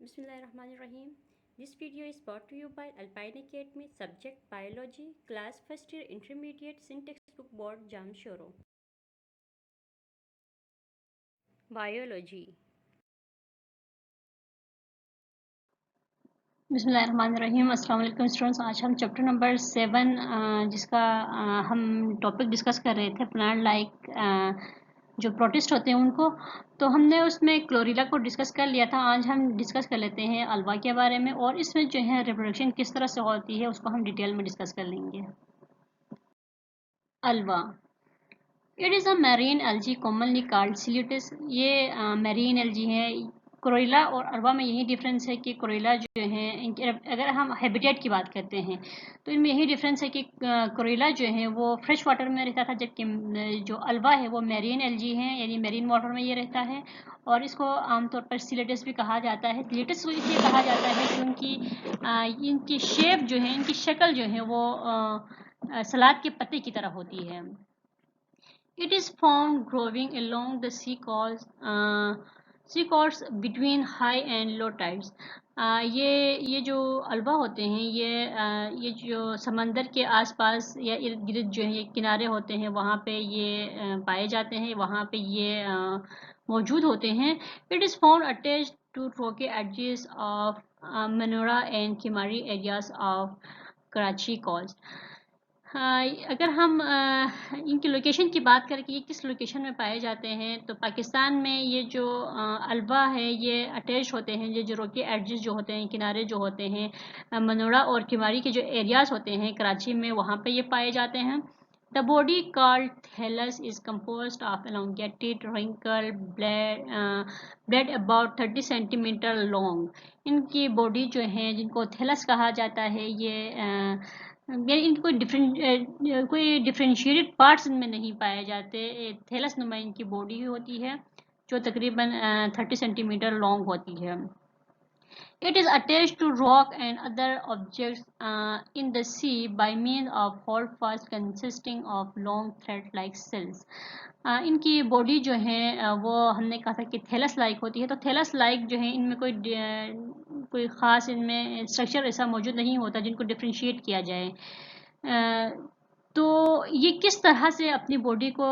Bismillahirrahmanirrahim. This video is brought to you by Alpine Academy, subject Biology, class first year intermediate, syntax book board Jamshoro. Biology. बिस्मिल्लाहिर्रहमानिर्रहीम। अस्सलाम वालेकुम students. आज हम chapter number 7 जिसका हम topic discuss कर रहे थे प्लांट लाइक जो प्रोटिस्ट होते हैं उनको, तो हमने उसमें क्लोरीला को डिस्कस कर लिया था। आज हम डिस्कस कर लेते हैं अल्वा के बारे में, और इसमें जो है रिप्रोडक्शन किस तरह से होती है उसको हम डिटेल में डिस्कस कर लेंगे। Ulva it is a marine algae commonly called sea lettuce. ये मैरीन एल्जी है। कोरोइला और अल्वा में यही डिफरेंस है कि कोरोइला जो है अगर हम हैबिटेट की बात करते हैं तो इनमें यही डिफरेंस है कि कोरोइला जो है वो फ्रेश वाटर में रहता था, जबकि जो अल्वा है वो मैरीन एल्जी है, यानी मैरीन वाटर में ये रहता है। और इसको आमतौर पर सिलेटस भी कहा जाता है। सिलेटस इसलिए कहा जाता है क्योंकि इनकी शेप जो है, इनकी शक्ल जो है वो सलाद के पत्ते की तरह होती है। It is found growing along the sea coasts between high and low tides. ये जो अल्वा होते हैं ये जो समंदर के आसपास या इर्द गिर्द जो है ये किनारे होते हैं, वहाँ पे ये पाए जाते हैं, वहाँ पे ये मौजूद होते हैं। It is found attached to rocky edges of Manora and Kimari areas of Karachi coast. हाँ, अगर हम इनकी लोकेशन की बात करें कि ये किस लोकेशन में पाए जाते हैं, तो पाकिस्तान में ये जो अल्वा है ये अटैच होते हैं, ये जो रोकी एडजेस जो होते हैं, किनारे जो होते हैं, मनोरा और किमारी के जो एरियाज़ होते हैं कराची में, वहाँ पे ये पाए जाते हैं। The body called thallus is composed of elongated wrinkle blade about 30 centimetre long. इनकी बॉडी जो है जिनको थैलस कहा जाता है, ये कोई डिफरेंशिएटेड पार्ट्स इनमें नहीं पाए जाते। थैलस नुमा इनकी बॉडी ही होती है जो तकरीबन 30 सेंटीमीटर लॉन्ग होती है। It is attached to rock and other objects in the sea by means of holdfast consisting of long thread-like cells. इनकी बॉडी जो है वो हमने कहा था कि थैलस लाइक होती है। तो थैलस लाइक जो है इनमें कोई ख़ास इनमें स्ट्रक्चर ऐसा मौजूद नहीं होता जिनको डिफ्रेंशिएट किया जाए। तो ये किस तरह से अपनी बॉडी को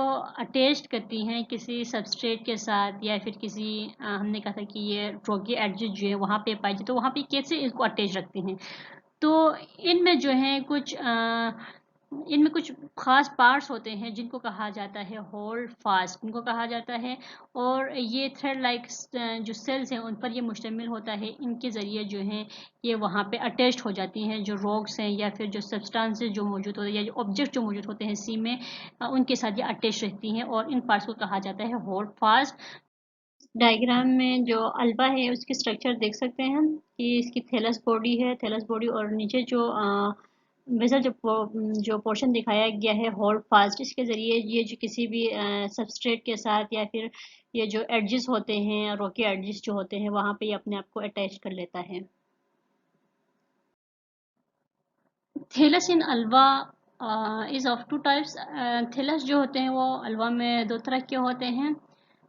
अटैच करती हैं किसी सबस्ट्रेट के साथ, या फिर किसी हमने कहा था कि ये रोगी एडजेस जो है वहाँ पे पाई जाती, तो वहाँ पे कैसे इसको अटैच रखती हैं। तो इनमें जो है इनमें कुछ खास पार्ट्स होते हैं जिनको कहा जाता है होल्ड फास्ट, इनको कहा जाता है। और ये थ्रेड लाइक जो सेल्स हैं उन पर ये मुश्तमिल होता है। इनके ज़रिए जो है ये वहाँ पे अटैच्ड हो जाती हैं, जो रॉक्स हैं या फिर जो सब्सटेंसेस जो मौजूद होते हैं या जो ऑब्जेक्ट जो मौजूद होते हैं सी में, उनके साथ ये अटैच रहती हैं, और इन पार्ट्स को कहा जाता है होल्ड फास्ट। डायग्राम में जो अल्वा है उसकी स्ट्रक्चर देख सकते हैं हम कि इसकी थैलस बॉडी है, थैलस बॉडी, और नीचे जो वेसल जो पोर्शन दिखाया गया है होल्ड फास्ट, इसके ज़रिए ये जो किसी भी सबस्ट्रेट के साथ या फिर ये जो एडजेस होते हैं, रॉकी एडजेस जो होते हैं, वहाँ पे ये अपने आप को अटैच कर लेता है। Thallus in Ulva is of two types. Thallus जो होते हैं वो अल्वा में दो तरह के होते हैं।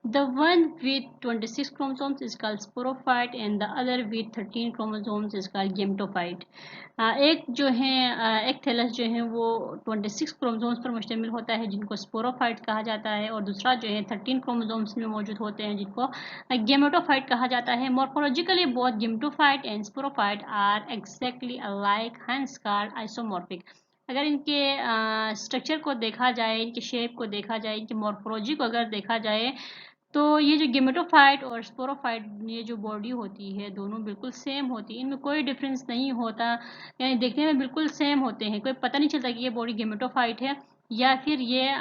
The one with 26 chromosomes is called sporophyte and the other with 13 chromosomes is called gametophyte. एक जो है एक थैलस जो है वो 26 क्रोमोसोम्स पर मुश्तमिल होता है जिनको स्पोरोफाइट कहा जाता है, और दूसरा जो है 13 क्रोमोसोम्स में मौजूद होते हैं जिनको गेमेटोफाइट कहा जाता है। Morphologically both gametophyte and sporophyte are exactly alike, hence called isomorphic. अगर इनके स्ट्रक्चर को देखा जाए, इनके शेप को देखा जाए, इनकी मॉर्फोलॉजी को अगर देखा जाए, तो ये जो गेमेटोफाइट और स्पोरोफाइट ये जो बॉडी होती है दोनों बिल्कुल सेम होती है, इनमें कोई डिफरेंस नहीं होता, यानी देखने में बिल्कुल सेम होते हैं। कोई पता नहीं चलता कि ये बॉडी गेमेटोफाइट है या फिर ये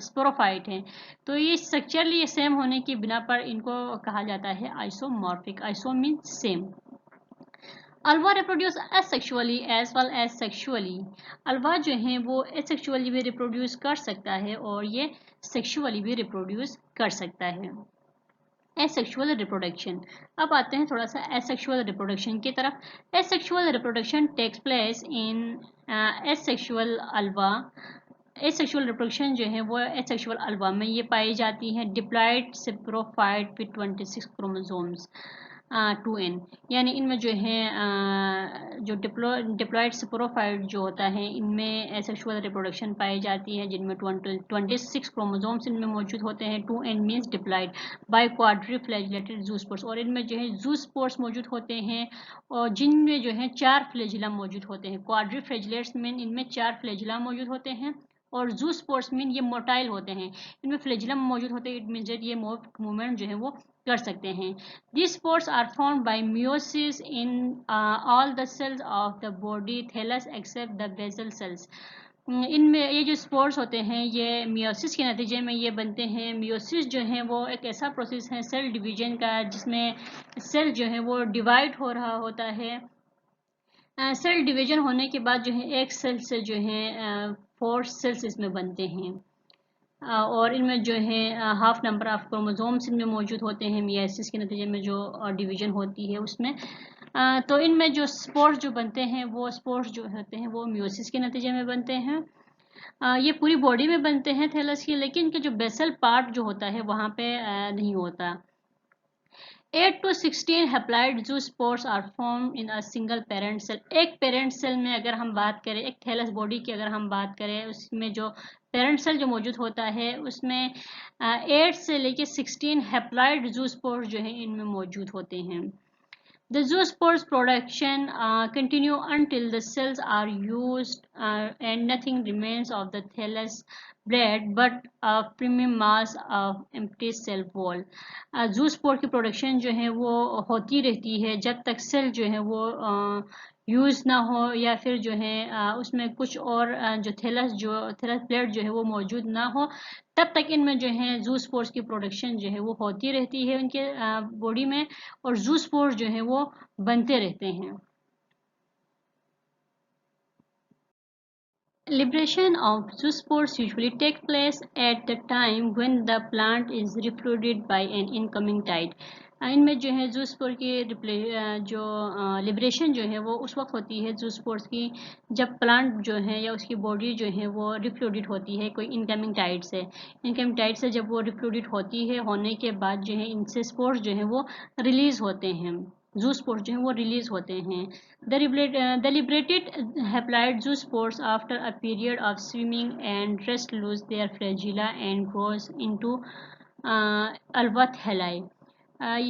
स्पोरोफाइट है। तो ये स्ट्रक्चरली ये सेम होने की बिना पर इनको कहा जाता है isomorphic. Iso means same. Ulva reproduce asexually as well as sexually. Ulva जो है वो एसेक्सुअली भी रिप्रोड्यूस कर सकता है और ये सेक्सुअली भी रिप्रोड्यूस कर सकता है। Asexual reproduction. अब आते हैं थोड़ा सा एसेक्सुअल रिप्रोडक्शन की तरफ। Asexual reproduction takes place in asexual Ulva. Asexual reproduction जो है वो एसेक्सुअल अल्वा में ये पाई जाती है। Diploid sporophyte with 26 chromosomes. 2n, यानी इनमें जो है जो डिप्लॉयड स्पोरोफाइट जो होता है इनमें एसेक्सुअल रिप्रोडक्शन पाई जाती है, जिनमें 26 क्रोमोसोम्स इनमें मौजूद होते हैं। 2n means diploid by quadriflagellated zoospores, और इनमें जो है जूस्पोर्स मौजूद होते हैं और जिनमें जो है 4 फ्लैजिला मौजूद होते हैं। क्वाड्रिफ्लैजिलेट्स मीन इनमें 4 फ्लैजिला मौजूद होते हैं, और जूस्पोर्स मीन ये मोटाइल होते हैं, इनमें फ्लैजिलम मौजूद होते हैं। इट मीन्स ये मूवमेंट जो है वो कर सकते हैं। These spores are formed by meiosis in all the cells of the body, thallus except the basal cells. इनमें ये जो स्पोर्स होते हैं ये मियोसिस के नतीजे में ये बनते हैं। मियोसिस जो है वो एक ऐसा प्रोसेस है सेल डिवीजन का जिसमें सेल जो है वो डिवाइड हो रहा होता है। सेल डिवीजन होने के बाद जो है एक सेल से जो है 4 सेल्स इसमें बनते हैं, और इनमें जो है हाफ नंबर ऑफ क्रोमोसोम्स इनमें मौजूद होते हैं मियासिस के नतीजे में जो डिवीजन होती है उसमें। तो इनमें जो स्पोर्स जो बनते हैं वो स्पोर्स जो होते हैं वो मियोसिस के नतीजे में बनते हैं। ये पूरी बॉडी में बनते हैं थैलस की, लेकिन इनके जो बेसल पार्ट जो होता है वहाँ पे नहीं होता। 8 to 16 haploid zoospores are form in a single parent cell. एक पेरेंट सेल में अगर हम बात करें, एक थैलस बॉडी की अगर हम बात करें, उसमें जो पेरेंट सेल जो मौजूद होता है उसमें 8 से लेके 16 हैप्लॉइड जूस्पोर्स जो है इनमें मौजूद होते हैं। The zoospores production continue until the cells are used and nothing remains of the thallus bed but a premium mass of empty cell wall. Zoospore की प्रोडक्शन जो है वो होती रहती है जब तक सेल जो है वो यूज़ ना हो, या फिर जो है उसमें कुछ और जो थैलस प्लेट जो है वो मौजूद ना हो, तब तक इनमें जो है जूस्पोर्स की प्रोडक्शन जो है वो होती रहती है उनके बॉडी में, और जूस्पोर्स जो है वो बनते रहते हैं। Liberation of zoospores usually take place at the time when the plant is refloated by an incoming tide. इनमें जो है जूस्पोर की जो लिबरेशन जो है वो उस वक्त होती है जूस्पोर्स की जब प्लांट जो है या उसकी बॉडी जो है वो रिफ्लोडेड होती है कोई इनकमिंग टाइड से। इनकमिंग टाइड से जब वो रिफ्लोडेड होती है, होने के बाद जो है इनसे स्पोर्स जो है वो रिलीज होते हैं, जूस्पोर्स जो है वो रिलीज होते हैं। The liberated haploid zoospores after a period of swimming and rest lose their flagella and grows into alva thalli.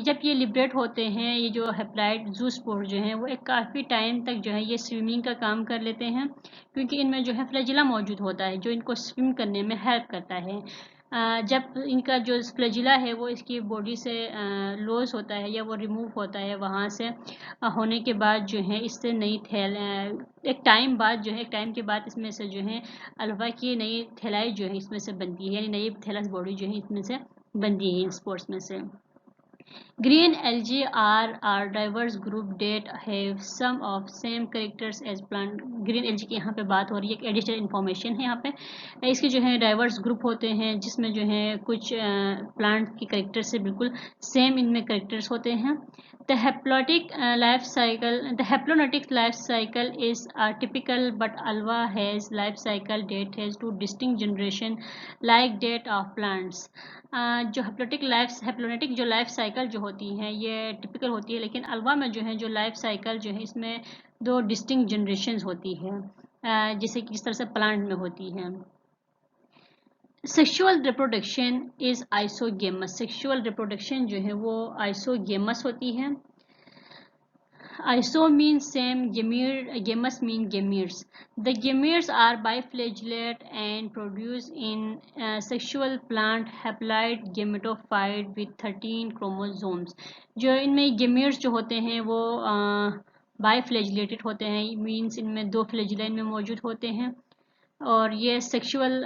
जब ये लिबरेट होते हैं, ये जो हेप्लाइड जूस्पोर जो हैं वो एक काफ़ी टाइम तक जो है ये स्विमिंग का काम कर लेते हैं, क्योंकि इनमें जो है फ्लैजिला मौजूद होता है जो इनको स्विम करने में हेल्प करता है। जब इनका जो फ्लैजिला है वो इसकी बॉडी से लॉस होता है या वो रिमूव होता है वहाँ से, होने के बाद जो है इससे नई एक टाइम के बाद इसमें से जो है अल्फा की नई थैलाई जो है इसमें से बनती है, यानी नई थैलस बॉडी जो है इसमें से बनती है इन स्पोर्ट्स में से। Green algae are diverse group that have some of same characters as plant. Green algae की यहाँ पे बात हो रही है, एक एडिशनल इन्फॉर्मेशन है यहाँ पे। इसके जो है डाइवर्स ग्रुप होते हैं जिसमें जो है कुछ प्लांट की करेक्टर से बिल्कुल सेम इनमें करेक्टर्स होते हैं। The haplotic life cycle is typical, but alva has life cycle that has two distinct generation like that of plants. जो हैप्लोनेटिक जो लाइफ साइकिल जो होती हैं ये टिपिकल होती है, लेकिन अल्वा में जो है जो लाइफ साइकिल जो है इसमें 2 डिस्टिंक्ट जनरेशन्स होती है, जैसे कि जिस तरह से प्लांट में होती है। Sexual reproduction is isogamous. Sexual reproduction जो है वो आइसोगेमस होती है। Iso means same, gametes mean gametes. The gametes are biflagellate and produce in sexual plant haploid gametophyte with 13 chromosomes. जो इनमें gametes जो होते हैं वो biflagellated होते हैं, मीन्स इनमें 2 फ्लैजिला इनमें मौजूद होते हैं, और ये sexual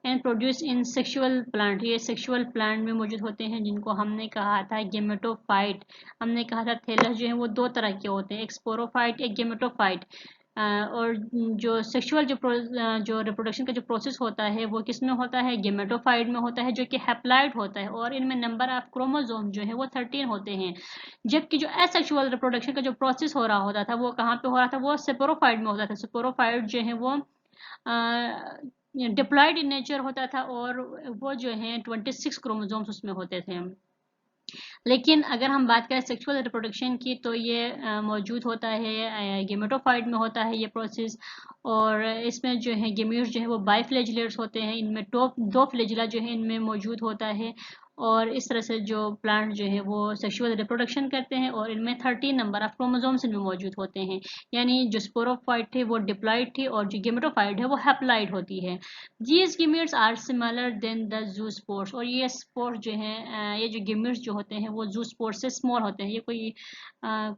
and produce in sexual plant, ये सेक्सुअल प्लांट में मौजूद होते हैं जिनको हमने कहा था गेमेटोफाइट। हमने कहा था थैलस जो है वो 2 तरह के होते हैं, एक स्पोरोफाइट एक गेमेटोफाइट। और जो सेक्सुअल जो रिप्रोडक्शन का जो प्रोसेस होता है वो किस में होता है, गेमेटोफाइट में होता है, जो कि हैप्लॉइड होता है, और इनमें नंबर ऑफ क्रोमोसोम जो है वो 13 होते हैं। जबकि जो एसेक्सुअल रिप्रोडक्शन का जो प्रोसेस हो रहा होता था वो कहाँ पे हो रहा था, वो स्पोरोफाइट में होता था। स्पोरोफाइट जो है वो डिप्लॉयड इन नेचर होता था, और वो जो है 26 क्रोमोसोम्स उसमें होते थे। लेकिन अगर हम बात करें सेक्सुअल रिप्रोडक्शन की तो ये मौजूद होता है गेमेटोफाइट में होता है ये प्रोसेस। और इसमें जो है गेम्यूट्स जो है वो बाइफ्लेजिलेट्स होते हैं, इनमें टॉप दो फ्लेजिला जो है इनमें मौजूद होता है। और इस तरह से जो प्लांट जो है वो सेक्सुअल रिप्रोडक्शन करते हैं और इनमें 13 नंबर ऑफ क्रोमोसोम्स इनमें मौजूद होते हैं। यानी जो स्पोरोफाइट थे वो डिप्लॉइड थी और जो गेमेटोफाइट है वो हैप्लॉइड होती है। These gametes are smaller than the zoospores। और ये स्पोर्स जो हैं ये जो गेम्यूट्स जो होते हैं वो जूस्पोर्स से स्मॉल होते हैं। ये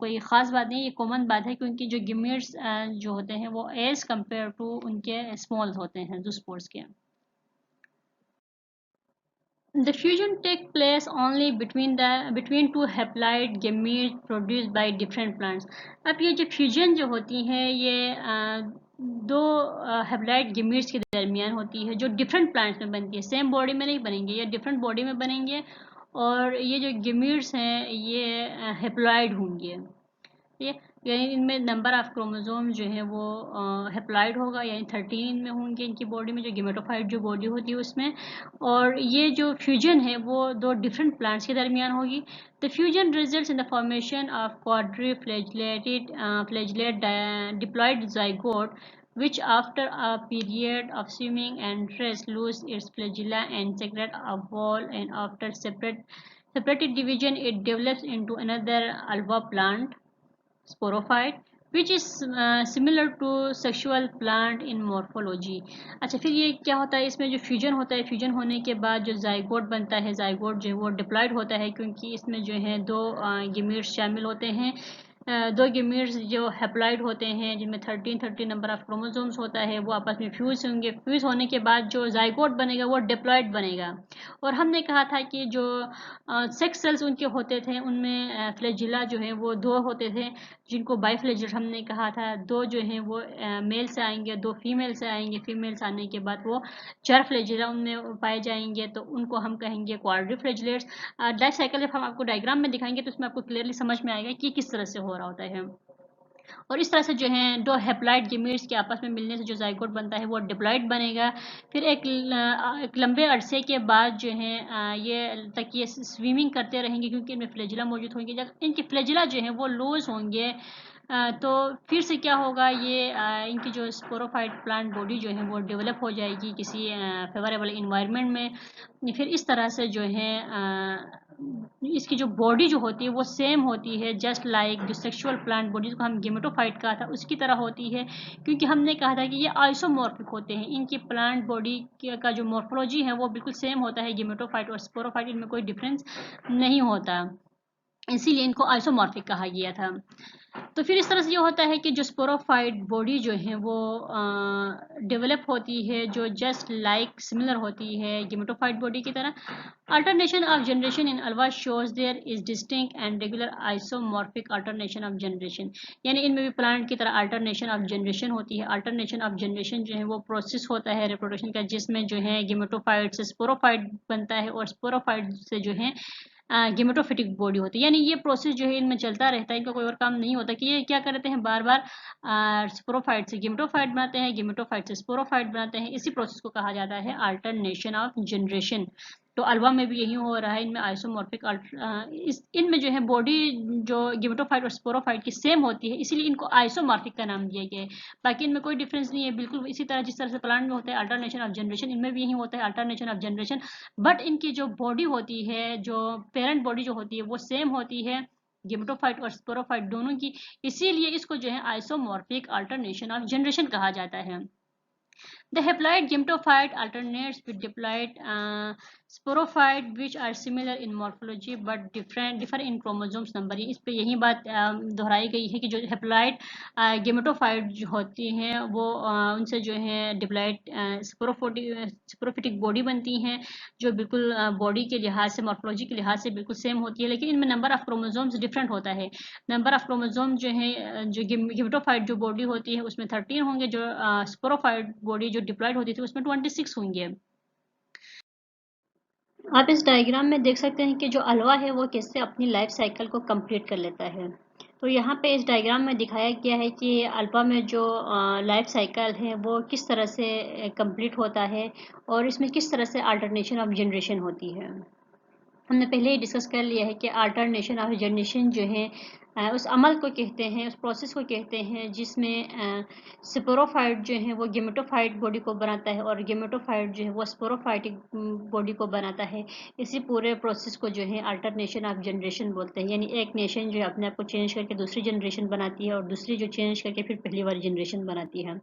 कोई ख़ास बात नहीं, ये कॉमन बात है क्योंकि जो गेम्यूट्स जो होते हैं वो एज कंपेयर टू उनके स्मॉल होते हैं जूस्पोर्स के। The fusion takes place only between two haploid gametes produced by different plants। अब ये जो फ्यूजन जो होती है ये दो हैप्लॉइड गेमीट्स के दरमियान होती है जो डिफरेंट प्लांट्स में बनती है, सेम बॉडी में नहीं बनेंगे, ये डिफरेंट बॉडी में बनेंगे। और ये जो गेमीट्स हैं ये हैप्लॉइड होंगे। ठीक है, यानी इनमें नंबर ऑफ क्रोमोसोम जो है वो हैप्लॉइड होगा, यानी 13 इनमें होंगे इनकी बॉडी में, जो गेमेटोफाइट जो बॉडी होती है उसमें। और ये जो फ्यूजन है वो दो डिफरेंट प्लांट्स के दरमियान होगी। The fusion results in the formation of quadri flagellate diploid zygote which after a period of swimming and rest lose its flagella and secrete a ball, and after separated division it develops into another alba plant sporophyte which is similar to sexual plant in morphology। अच्छा, फिर ये क्या होता है, इसमें जो fusion होता है, फ्यूजन होने के बाद जो जाइगोट बनता है, जाइगोट जो है वो डिप्लॉइड होता है क्योंकि इसमें जो है दो गेमीट्स शामिल होते हैं। दो गेमीट्स जो हैप्लॉइड होते हैं जिनमें 13 नंबर ऑफ क्रोमोसोम्स होता है वो आपस में फ्यूज होंगे। फ्यूज होने के बाद जो जाइगोट बनेगा वो डिप्लॉइड बनेगा। और हमने कहा था कि जो सेक्स सेल्स उनके होते थे उनमें फ्लैजिला जो है वो दो होते थे जिनको बाइफ्लेजिलेट हमने कहा था। दो जो हैं वो मेल से आएंगे, दो फीमेल से आएंगे, फीमेल से आने के बाद वो 4 फ्लैजिला उनमें पाए जाएंगे, तो उनको हम कहेंगे क्वाड्रिफ्लैजिलेट्स। लाइफ साइकिल जब हम आपको डायग्राम में दिखाएंगे तो उसमें आपको क्लियरली समझ में आएगा कि किस तरह से हो रहा होता है। और इस तरह से जो है दो हैप्लॉइड गेमीट्स के आपस में मिलने से जो जाइगोट बनता है वो डिप्लॉइड बनेगा। फिर एक लंबे अरसे के बाद जो है ये स्विमिंग करते रहेंगे क्योंकि इनमें फ्लैजिला मौजूद होंगे। जब इनके फ्लैजिला जो है वो लूज होंगे तो फिर से क्या होगा, ये इनकी जो स्पोरोफाइट प्लांट बॉडी जो है वो डेवलप हो जाएगी किसी फेवरेबल इन्वायरमेंट में। फिर इस तरह से जो है इसकी जो बॉडी जो होती है वो सेम होती है, जस्ट लाइक जो सेक्सुअल प्लांट बॉडी को हम गेमेटोफाइट कहा था उसकी तरह होती है। क्योंकि हमने कहा था कि ये आइसोमॉर्फिक होते हैं, इनकी प्लांट बॉडी का जो मॉर्फोलॉजी है वो बिल्कुल सेम होता है गेमेटोफाइट और स्पोरोफाइट, इनमें कोई डिफरेंस नहीं होता, इसीलिए इनको आइसोमॉर्फिक कहा गया था। तो फिर इस तरह से ये होता है कि जो स्पोरोफाइट बॉडी जो है वो डेवलप होती है जो जस्ट लाइक सिमिलर होती है गेमेटोफाइट बॉडी की तरह। Alternation of generation in Ulva shows there is distinct and regular isomorphic alternation of generation. यानी इनमें भी प्लांट की तरह अल्टरनेशन ऑफ जनरेशन होती है। अल्टरनेशन ऑफ जनरेशन जो है वो प्रोसेस होता है रिप्रोडक्शन का जिसमें जो है गेमेटोफाइट से स्पोरोफाइट बनता है और स्पोरोफाइट से जो है गेमेटोफिटिक बॉडी होती है। यानी ये प्रोसेस जो है इनमें चलता रहता है, इनका कोई और काम नहीं होता कि ये क्या करते हैं, बार बार स्पोरोफाइट से गेमेटोफाइट बनाते हैं, गेमेटोफाइट से स्पोरोफाइट बनाते हैं। इसी प्रोसेस को कहा जाता है अल्टरनेशन ऑफ जनरेशन। तो अल्वा में भी यही हो रहा है, इनमें आइसोमॉर्फिक इनमें जो है बॉडी जो गेमेटोफाइट और स्पोरोफाइट की सेम होती है, इसीलिए इनको आइसोमॉर्फिक का नाम दिया गया है। बाकी इनमें कोई डिफरेंस नहीं है, बिल्कुल इसी तरह जिस तरह से प्लांट में होता है अल्टरनेशन ऑफ जनरेशन, इनमें भी यही होता है अल्टरनेशन ऑफ जनरेशन। बट इनकी जो बॉडी होती है, जो पेरेंट बॉडी जो होती है वो सेम होती है गेमेटोफाइट और स्पोरोफाइट दोनों की, इसीलिए इसको जो है आइसोमॉर्फिक अल्टरनेशन ऑफ जनरेशन कहा जाता है। The haploid gametophyte alternates with diploid sporophyte which are similar in morphology but differ in chromosomes number। इस पे यही बात दोहराई गई है कि जो हैप्लॉइड गेमेटोफाइट जो होती हैं वो उनसे जो है डिप्लॉइड स्पोरोफिटिक बॉडी बनती हैं जो बिल्कुल बॉडी के लिहाज से मॉर्फोलॉजी के लिहाज से बिल्कुल सेम होती है, लेकिन इनमें नंबर ऑफ क्रोमोसोम्स डिफरेंट होता है। नंबर ऑफ क्रोमोसोम जो है जो गेमेटोफाइट जो बॉडी होती है उसमें 13 होंगे, जो स्पोरोफाइट बॉडी जो डिप्लॉइड होती थी उसमें 26 होंगे। आप इस डायग्राम में देख सकते हैं कि जो अल्वा है वो कैसे अपनी लाइफ साइकिल को कंप्लीट कर लेता है। तो यहाँ पे इस डायग्राम में दिखाया गया है कि अल्वा में जो लाइफ साइकिल है वो किस तरह से कंप्लीट होता है और इसमें किस तरह से अल्टरनेशन ऑफ जनरेशन होती है। हमने पहले ही डिस्कस कर लिया है कि अल्टरनेशन ऑफ जनरेशन जो है उस अमल को कहते हैं, उस प्रोसेस को कहते हैं जिसमें स्पोरोफाइट जो है वो गेमेटोफाइट बॉडी को बनाता है और गेमेटोफाइट जो है वो स्पोरोफाइटिक बॉडी को बनाता है। इसी पूरे प्रोसेस को जो है अल्टरनेशन ऑफ जनरेशन बोलते हैं। यानी एक नेशन जो है अपने आप को चेंज करके दूसरी जनरेशन बनाती है और दूसरी जो चेंज करके फिर पहली वाली जनरेशन बनाती है।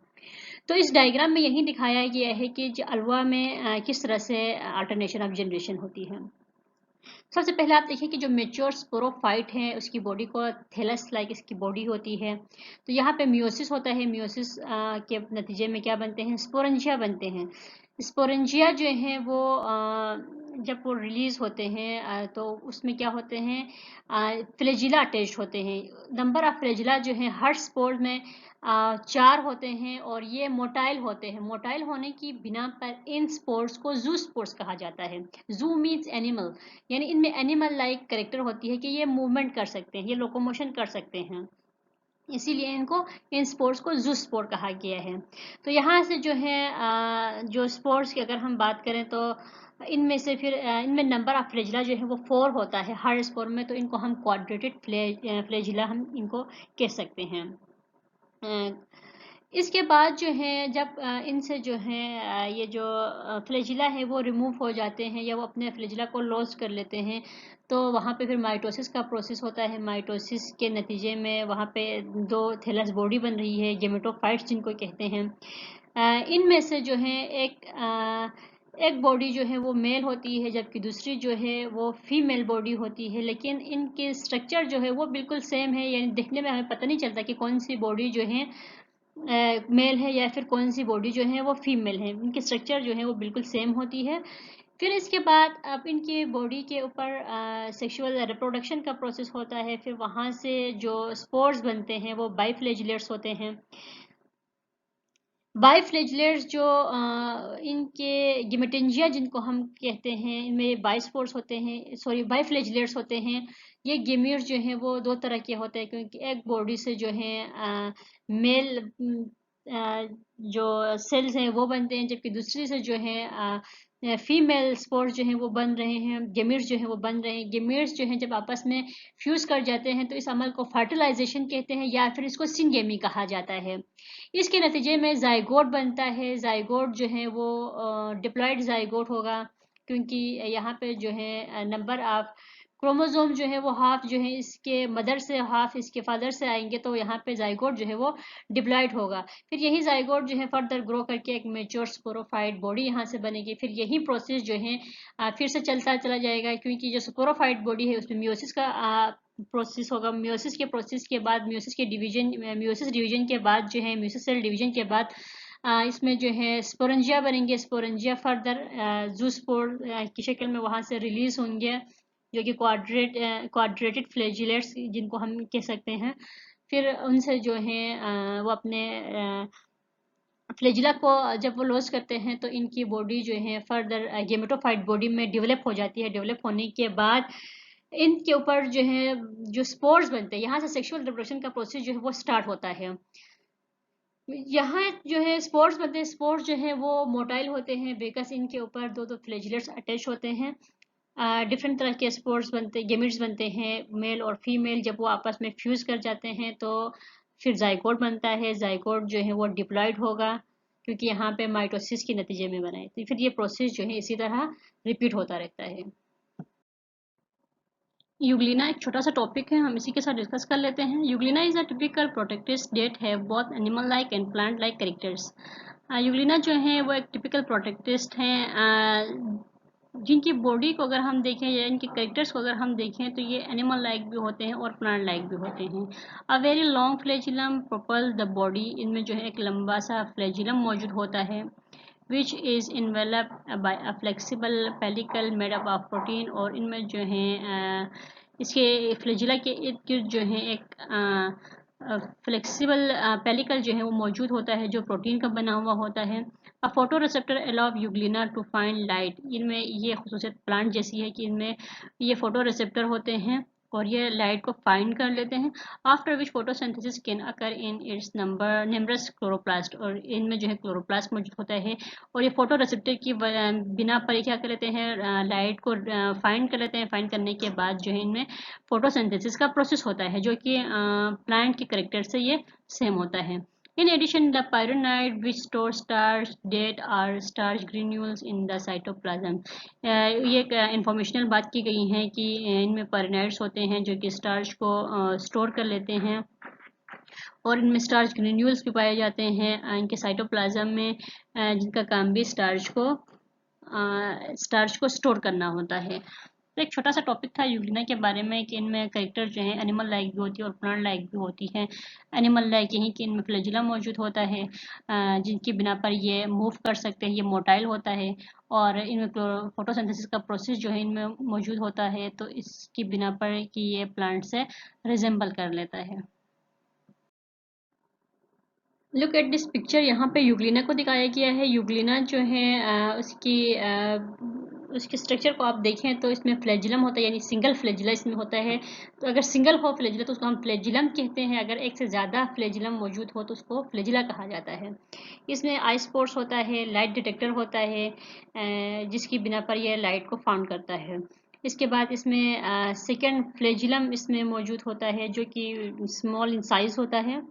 तो इस डायग्राम में यही दिखाया गया है कि अल्वा में किस तरह से अल्टरनेशन ऑफ जनरेशन होती है। सबसे पहले आप देखिए कि जो मेच्योर स्पोरोफाइट है उसकी बॉडी को थैलस लाइक इसकी बॉडी होती है। तो यहाँ पे मियोसिस होता है, मियोसिस के नतीजे में क्या बनते हैं, स्पोरेंजिया बनते हैं। स्पोरेंजिया जो है वो जब वो रिलीज होते हैं तो उसमें क्या होते हैं, फ्लैजिला अटैच होते हैं। नंबर ऑफ फ्लैजिला जो है हर स्पोर में 4 होते हैं और ये मोटाइल होते हैं। मोटाइल होने की बिना पर इन स्पोर्स को जू स्पोर्स कहा जाता है। जू मीन्स एनिमल, यानी इनमें एनिमल लाइक कैरेक्टर होती है कि ये मूवमेंट कर सकते हैं, ये लोकोमोशन कर सकते हैं, इसीलिए इनको इन स्पोर्ट्स को जू स्पोर्ट कहा गया है। तो यहाँ से जो है जो स्पोर्ट्स की अगर हम बात करें तो इनमें से फिर इनमें नंबर ऑफ फ्लैजिला जो है वो 4 होता है हर स्पोर में। तो इनको हम क्वाड्रेटेड फ्लैजिला हम इनको कह सकते हैं। इसके बाद जो है जब इनसे जो है ये जो फ्लैजिला है वो रिमूव हो जाते हैं या वो अपने फ्लैजिला को लॉस कर लेते हैं, तो वहाँ पे फिर माइटोसिस का प्रोसेस होता है। माइटोसिस के नतीजे में वहाँ पे 2 थैलस बॉडी बन रही है, गेमेटोफाइट्स जिनको कहते हैं। इनमें से जो है एक बॉडी जो है वो मेल होती है जबकि दूसरी जो है वो फीमेल बॉडी होती है, लेकिन इनके स्ट्रक्चर जो है वो बिल्कुल सेम है। यानी देखने में हमें पता नहीं चलता कि कौन सी बॉडी जो है मेल है या फिर कौन सी बॉडी जो है वो फीमेल है। इनकी स्ट्रक्चर जो है वो बिल्कुल सेम होती है। फिर इसके बाद अब इनकी बॉडी के ऊपर सेक्सुअल रिप्रोडक्शन का प्रोसेस होता है। फिर वहाँ से जो स्पोर्स बनते हैं वो बाइफ्लैजिलेट्स होते हैं। बाइफ्लैजिलेट्स जो इनके गिमेटेंजिया जिनको हम कहते हैं, इनमें बाइस्पोर्स होते हैं, सॉरी बाइफ्लैजिलेट्स होते हैं। ये गेमीट्स जो हैं वो 2 तरह के होते हैं क्योंकि एक बॉडी से जो है मेल जो सेल्स हैं वो बनते हैं जबकि दूसरी से जो है फीमेल स्पोर्स जो हैं वो बन रहे हैं, गेमीट्स जो हैं वो बन रहे हैं। गेमीट्स जो हैं जब आपस में फ्यूज कर जाते हैं तो इस अमल को फर्टिलाइजेशन कहते हैं या फिर इसको सिंगेमी कहा जाता है। इसके नतीजे में जाइगोट बनता है। जाइगोट जो है वो डिप्लॉयड जाइगोट होगा क्योंकि यहाँ पे जो है नंबर ऑफ क्रोमोसोम जो है वो हाफ जो है इसके मदर से हाफ इसके फादर से आएंगे, तो यहाँ पे जाइगोट जो है वो डिप्लॉयड होगा। फिर यही जाइगोट जो है फर्दर ग्रो करके एक मेच्योर स्पोरोफाइट बॉडी यहाँ से बनेगी। फिर यही प्रोसेस जो है फिर से चलता चला जाएगा क्योंकि जो स्पोरोफाइट बॉडी है उसमें मियोसिस का प्रोसेस होगा। मियोसिस के प्रोसेस के बाद मियोसिस डिवीजन के बाद जो है मियोसिस सेल डिवीजन के बाद इसमें जो है स्पोरेंजिया बनेंगे। स्पोरेंजिया फर्दर जूस्पोर की शक्ल में वहाँ से रिलीज होंगे जो कि क्वाड्रेटेड फ्लैजिलेट्स जिनको हम कह सकते हैं। फिर उनसे जो है वो अपने फ्लैजिला को जब वो लॉस करते हैं तो इनकी बॉडी जो है फर्दर गेमेटोफाइट बॉडी में डेवलप हो जाती है। डेवलप होने के बाद इनके ऊपर जो है जो स्पोर्स बनते हैं, यहाँ से सेक्सुअल रिप्रोडक्शन का प्रोसेस जो है वो स्टार्ट होता है। यहाँ जो है स्पोर्स बनते हैं, स्पोर्स जो है वो मोटाइल होते हैं बिकॉज इनके ऊपर 2 फ्लैजिलेट्स अटैच होते हैं। डिफरेंट तरह के स्पोर्स बनते गेमिट्स बनते हैं, मेल और फीमेल जब वो आपस में फ्यूज कर जाते हैं तो फिर जाइगोट बनता है। जाइगोट जो है वो डिप्लॉयड होगा क्योंकि यहाँ पे माइटोसिस के नतीजे में बना है। तो फिर ये प्रोसेस जो है इसी तरह रिपीट होता रहता है। यूग्लिना एक छोटा सा टॉपिक है, हम इसी के साथ डिस्कस कर लेते हैं। Euglena is a typical protoctist that है both animal like and plant like characters. Euglena जो है वो एक टिपिकल प्रोटेक्टिस्ट हैं जिनकी बॉडी को अगर हम देखें या इनके कैरेक्टर्स को अगर हम देखें तो ये एनिमल लाइक भी होते हैं और प्लांट लाइक भी होते हैं। A very long flagellum propel the body, इनमें जो है एक लंबा सा फ्लैजिलम मौजूद होता है which is enveloped by a flexible pellicle made up of protein. और इनमें जो है इसके फ्लैजिला के इर्द गिर्द जो है एक फ्लेक्सिबल पेलिकल जो है वो मौजूद होता है जो प्रोटीन का बना हुआ होता है। A photo receptor allow Euglena to find light, इनमें ये खसूसियत प्लांट जैसी है कि इनमें ये फोटो रिसेप्टर होते हैं और ये लाइट को फाइंड कर लेते हैं। After which photosynthesis can occur in its nimbus chloroplast, और इनमें जो है क्लोरोप्लास्ट मौजूद होता है और ये फोटो रिसेप्टर की बिना पर क्या कर लेते हैं, लाइट को फाइंड कर लेते हैं। फाइंड करने के बाद जो है इनमें फोटोसिंथेसिस का प्रोसेस होता है, जो कि प्लांट के करेक्टर से ये सेम होता है। In addition, the pyronide which stores starch date or starch granules in the cytoplasm. ये एक इंफॉर्मेशनल बात की गई है कि इनमें पायरोनाइड्स होते हैं जो कि स्टार्च को स्टोर कर लेते हैं और इनमें स्टार्च ग्रेन्यूल्स भी पाए जाते हैं इनके साइटोप्लाज्म में, जिनका काम भी स्टार्च को स्टोर करना होता है। तो एक छोटा सा टॉपिक था यूग्लिना के बारे में कि इनमें कैरेक्टर जो है एनिमल लाइक भी होती है और प्लांट लाइक भी होती है। एनिमल लाइक यही कि इनमें फ्लैजिलम मौजूद होता है, जिनकी बिना पर ये मूव कर सकते हैं, ये मोटाइल होता है और इनमें फोटोसिंथेसिस का प्रोसेस जो है इनमें मौजूद होता है, तो इसकी बिना पर कि ये प्लांट से रिजेंबल कर लेता है। लुक एट दिस पिक्चर, यहाँ पे यूग्लिना को दिखाया गया है। यूग्लिना जो है उसके स्ट्रक्चर को आप देखें तो इसमें फ्लैजिलम होता है, यानी सिंगल फ्लैजिला इसमें होता है। तो अगर सिंगल हो फ्लैजिला तो उसको हम फ्लैजिलम कहते हैं। अगर एक से ज़्यादा फ्लैजिलम मौजूद हो तो उसको फ्लैजिला कहा जाता है। इसमें आई स्पोर्स होता है, लाइट डिटेक्टर होता है, जिसकी बिना पर यह लाइट को फाउंड करता है। इसके बाद इसमें सेकेंड फ्लैजिलम इसमें मौजूद होता है, जो कि स्मॉल इन साइज होता है।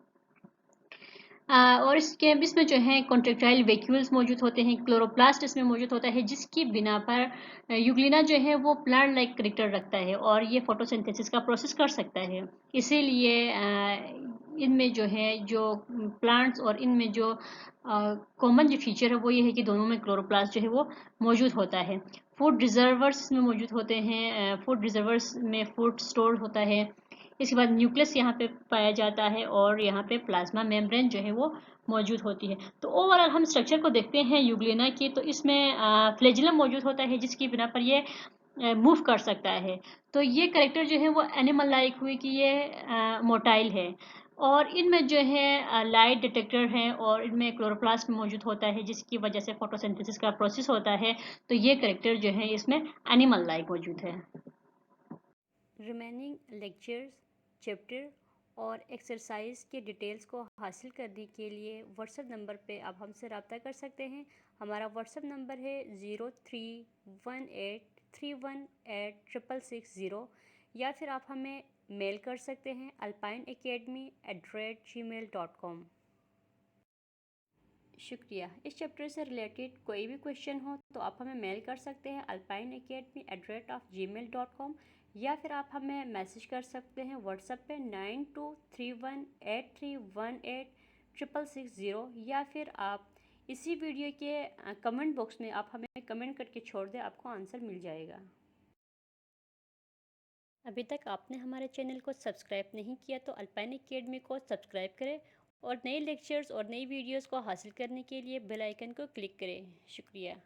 और इसमें जो है कॉन्ट्रेक्टाइल वैक्यूल्स मौजूद होते हैं। क्लोरोप्लास्ट इसमें मौजूद होता है, जिसकी बिना पर यूग्लिना जो है वो प्लांट लाइक करेक्टर रखता है और ये फोटोसिंथेसिस का प्रोसेस कर सकता है। इसीलिए इनमें जो है जो प्लांट्स और इनमें जो कॉमन जो फीचर है वो ये है कि दोनों में क्लोरोप्लास्ट जो है वो मौजूद होता है। फूड रिजर्वर्स में मौजूद होते हैं, फूड रिजर्वर्स में फूड स्टोर होता है। इसके बाद न्यूक्लियस यहाँ पे पाया जाता है और यहाँ पे प्लाज्मा मेम्ब्रेन जो है वो मौजूद होती है। तो ओवरऑल हम स्ट्रक्चर को देखते हैं यूग्लिना की, तो इसमें फ्लैजिलम मौजूद होता है, जिसकी बिना पर ये मूव कर सकता है। तो ये करेक्टर जो है वो एनिमल लाइक हुई कि ये मोटाइल है। और इनमें जो है लाइट डिटेक्टर है और इनमें क्लोरोप्लास्ट मौजूद होता है, जिसकी वजह से फोटोसिंथेसिस का प्रोसेस होता है। तो ये करेक्टर जो है इसमें एनिमल लाइक मौजूद है। रिमेनिंग लेक्चर्स, चैप्टर और एक्सरसाइज के डिटेल्स को हासिल करने के लिए व्हाट्सएप नंबर पे आप हमसे रब्ता कर सकते हैं। हमारा व्हाट्सएप नंबर है 0318318660, या फिर आप हमें मेल कर सकते हैं alpineacademy@gmail.com। शुक्रिया। इस चैप्टर से रिलेटेड कोई भी क्वेश्चन हो तो आप हमें मेल कर सकते हैं alpineacademy@gmail.com, या फिर आप हमें मैसेज कर सकते हैं व्हाट्सएप पे 923183186660, या फिर आप इसी वीडियो के कमेंट बॉक्स में आप हमें कमेंट करके छोड़ दें, आपको आंसर मिल जाएगा। अभी तक आपने हमारे चैनल को सब्सक्राइब नहीं किया तो अल्पाइन एकेडमी को सब्सक्राइब करें और नए लेक्चर्स और नई वीडियोस को हासिल करने के लिए बेल आइकन को क्लिक करें। शुक्रिया।